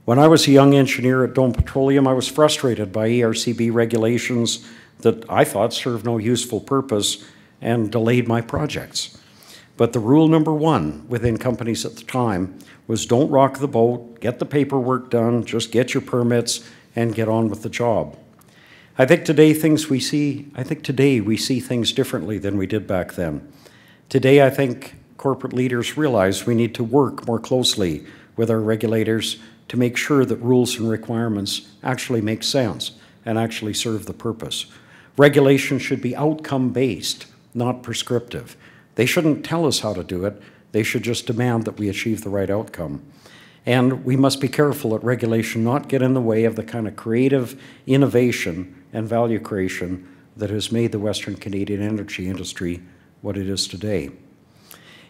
When I was a young engineer at Dome Petroleum, I was frustrated by ERCB regulations that I thought served no useful purpose and delayed my projects. But the rule number one within companies at the time was don't rock the boat, get the paperwork done, just get your permits and get on with the job. I think today we see things differently than we did back then. Today I think corporate leaders realize we need to work more closely with our regulators to make sure that rules and requirements actually make sense and actually serve the purpose. Regulation should be outcome-based, not prescriptive. They shouldn't tell us how to do it. They should just demand that we achieve the right outcome. And we must be careful that regulation not get in the way of the kind of creative innovation and value creation that has made the Western Canadian energy industry what it is today.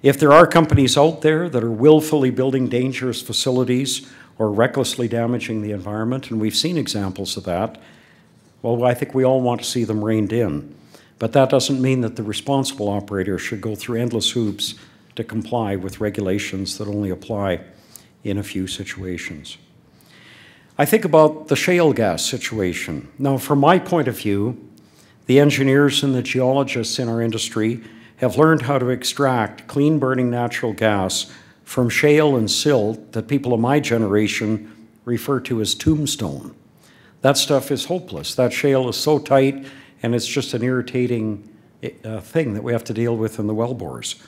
If there are companies out there that are willfully building dangerous facilities or recklessly damaging the environment, and we've seen examples of that, well, I think we all want to see them reined in. But that doesn't mean that the responsible operator should go through endless hoops to comply with regulations that only apply in a few situations. I think about the shale gas situation. Now, from my point of view, the engineers and the geologists in our industry have learned how to extract clean-burning natural gas from shale and silt that people of my generation refer to as tombstone. That stuff is hopeless. That shale is so tight, and it's just an irritating thing that we have to deal with in the wellbores.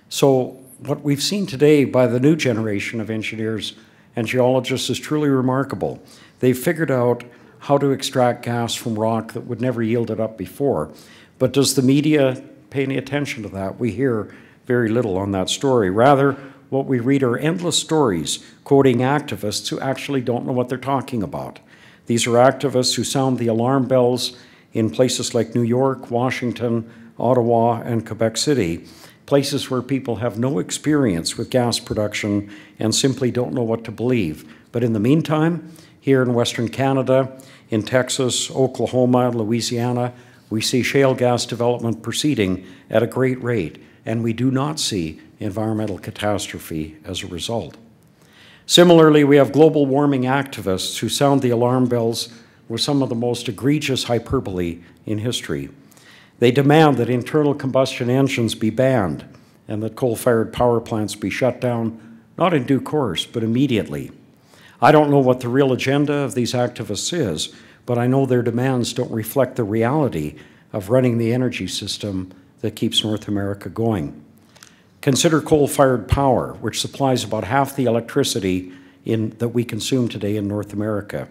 So what we've seen today by the new generation of engineers and geologists is truly remarkable. They've figured out how to extract gas from rock that would never yield it up before. But does the media pay any attention to that? We hear very little on that story. Rather, what we read are endless stories quoting activists who actually don't know what they're talking about. These are activists who sound the alarm bells in places like New York, Washington, Ottawa, and Quebec City, places where people have no experience with gas production and simply don't know what to believe. But in the meantime, here in Western Canada, in Texas, Oklahoma, Louisiana, we see shale gas development proceeding at a great rate, and we do not see environmental catastrophe as a result. Similarly, we have global warming activists who sound the alarm bells with some of the most egregious hyperbole in history. They demand that internal combustion engines be banned and that coal-fired power plants be shut down, not in due course, but immediately. I don't know what the real agenda of these activists is, but I know their demands don't reflect the reality of running the energy system that keeps North America going. Consider coal-fired power, which supplies about half the electricity that we consume today in North America.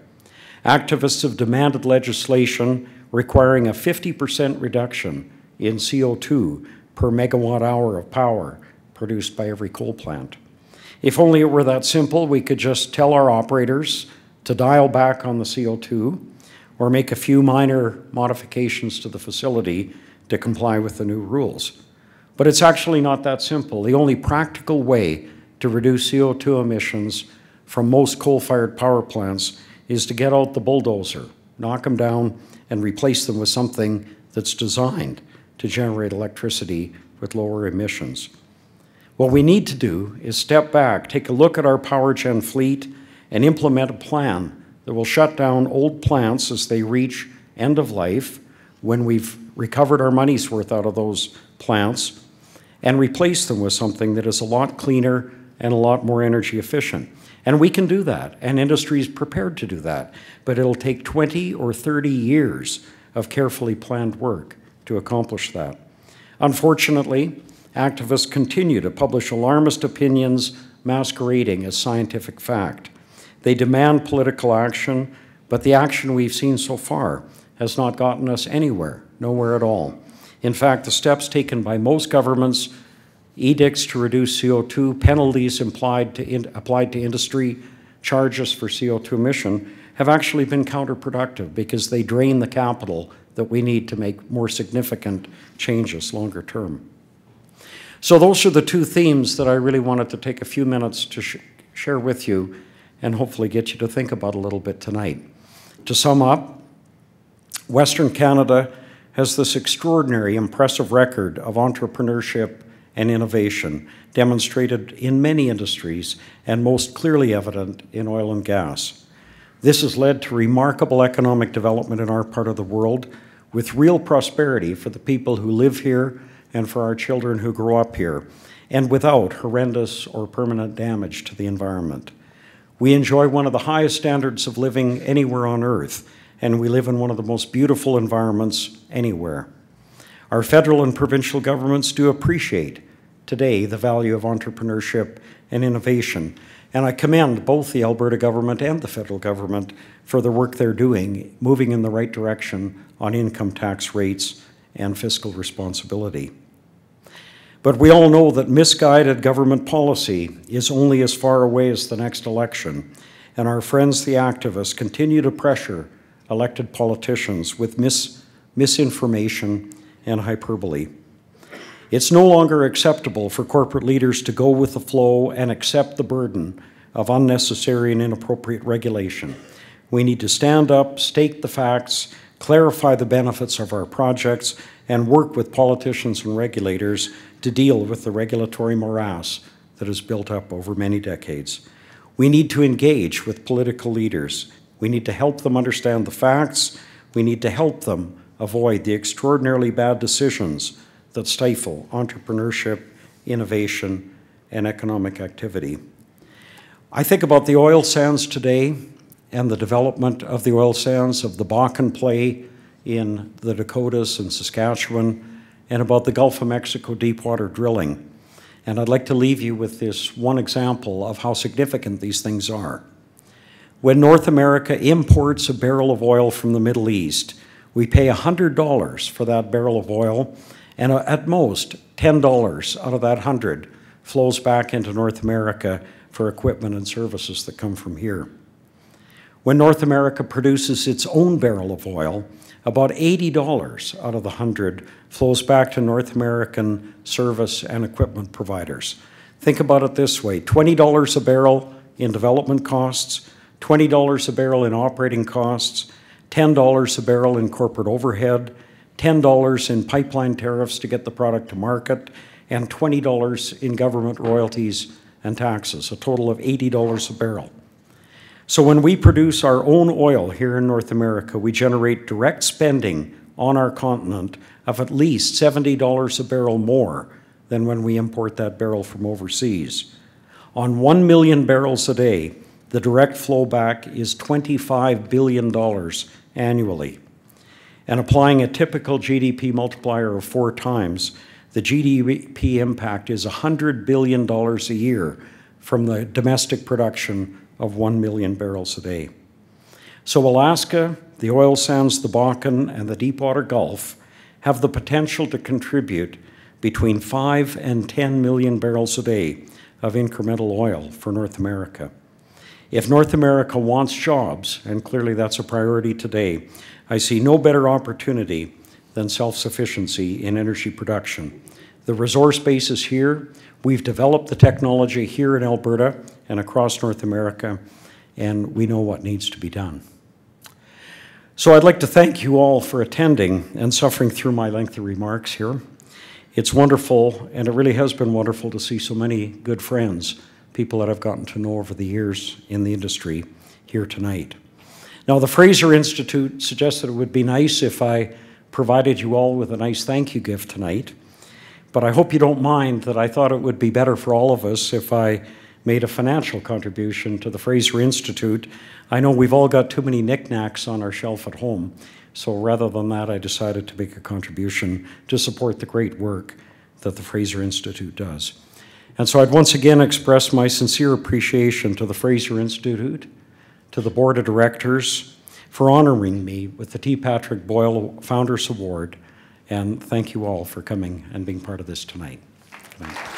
Activists have demanded legislation requiring a 50% reduction in CO2 per megawatt hour of power produced by every coal plant. If only it were that simple, we could just tell our operators to dial back on the CO2 or make a few minor modifications to the facility to comply with the new rules. But it's actually not that simple. The only practical way to reduce CO2 emissions from most coal-fired power plants is to get out the bulldozer, knock them down, and replace them with something that's designed to generate electricity with lower emissions. What we need to do is step back, take a look at our power gen fleet, and implement a plan that will shut down old plants as they reach end of life when we've recovered our money's worth out of those plants and replace them with something that is a lot cleaner and a lot more energy efficient. And we can do that, and industry is prepared to do that, but it'll take 20 or 30 years of carefully planned work to accomplish that. Unfortunately, activists continue to publish alarmist opinions masquerading as scientific fact. They demand political action, but the action we've seen so far has not gotten us anywhere, nowhere at all. In fact, the steps taken by most governments, edicts to reduce CO2, penalties applied to industry, charges for CO2 emission, have actually been counterproductive because they drain the capital that we need to make more significant changes longer term. So those are the two themes that I really wanted to take a few minutes to share with you and hopefully get you to think about a little bit tonight. To sum up, Western Canada has this extraordinary, impressive record of entrepreneurship and innovation, demonstrated in many industries and most clearly evident in oil and gas. This has led to remarkable economic development in our part of the world, with real prosperity for the people who live here and for our children who grow up here, and without horrendous or permanent damage to the environment. We enjoy one of the highest standards of living anywhere on Earth, and we live in one of the most beautiful environments anywhere. Our federal and provincial governments do appreciate today the value of entrepreneurship and innovation, and I commend both the Alberta government and the federal government for the work they're doing, moving in the right direction on income tax rates and fiscal responsibility. But we all know that misguided government policy is only as far away as the next election, and our friends, the activists, continue to pressure elected politicians with misinformation and hyperbole. It's no longer acceptable for corporate leaders to go with the flow and accept the burden of unnecessary and inappropriate regulation. We need to stand up, state the facts, clarify the benefits of our projects, and work with politicians and regulators to deal with the regulatory morass that has built up over many decades. We need to engage with political leaders. We need to help them understand the facts. We need to help them avoid the extraordinarily bad decisions that stifle entrepreneurship, innovation, and economic activity. I think about the oil sands today and the development of the oil sands of the Bakken play in the Dakotas and Saskatchewan, and about the Gulf of Mexico deepwater drilling. And I'd like to leave you with this one example of how significant these things are. When North America imports a barrel of oil from the Middle East, we pay $100 for that barrel of oil, and at most, $10 out of that 100 flows back into North America for equipment and services that come from here. When North America produces its own barrel of oil, about $80 out of the 100 flows back to North American service and equipment providers. Think about it this way: $20 a barrel in development costs, $20 a barrel in operating costs, $10 a barrel in corporate overhead, $10 in pipeline tariffs to get the product to market, and $20 in government royalties and taxes, a total of $80 a barrel. So when we produce our own oil here in North America, we generate direct spending on our continent of at least $70 a barrel more than when we import that barrel from overseas. On 1 million barrels a day, the direct flow back is $25 billion annually. And applying a typical GDP multiplier of 4 times, the GDP impact is $100 billion a year from the domestic production of 1 million barrels a day. So Alaska, the oil sands, the Bakken, and the Deepwater Gulf have the potential to contribute between 5 and 10 million barrels a day of incremental oil for North America. If North America wants jobs, and clearly that's a priority today, I see no better opportunity than self-sufficiency in energy production. The resource base is here. We've developed the technology here in Alberta and across North America, and we know what needs to be done. So I'd like to thank you all for attending and suffering through my lengthy remarks here. It's wonderful, and it really has been wonderful to see so many good friends, people that I've gotten to know over the years in the industry here tonight. Now, the Fraser Institute suggested it would be nice if I provided you all with a nice thank you gift tonight, but I hope you don't mind that I thought it would be better for all of us if I made a financial contribution to the Fraser Institute. I know we've all got too many knickknacks on our shelf at home, so rather than that, I decided to make a contribution to support the great work that the Fraser Institute does. And so I'd once again express my sincere appreciation to the Fraser Institute, to the Board of Directors, for honoring me with the T. Patrick Boyle Founders Award, and thank you all for coming and being part of this tonight. Good night.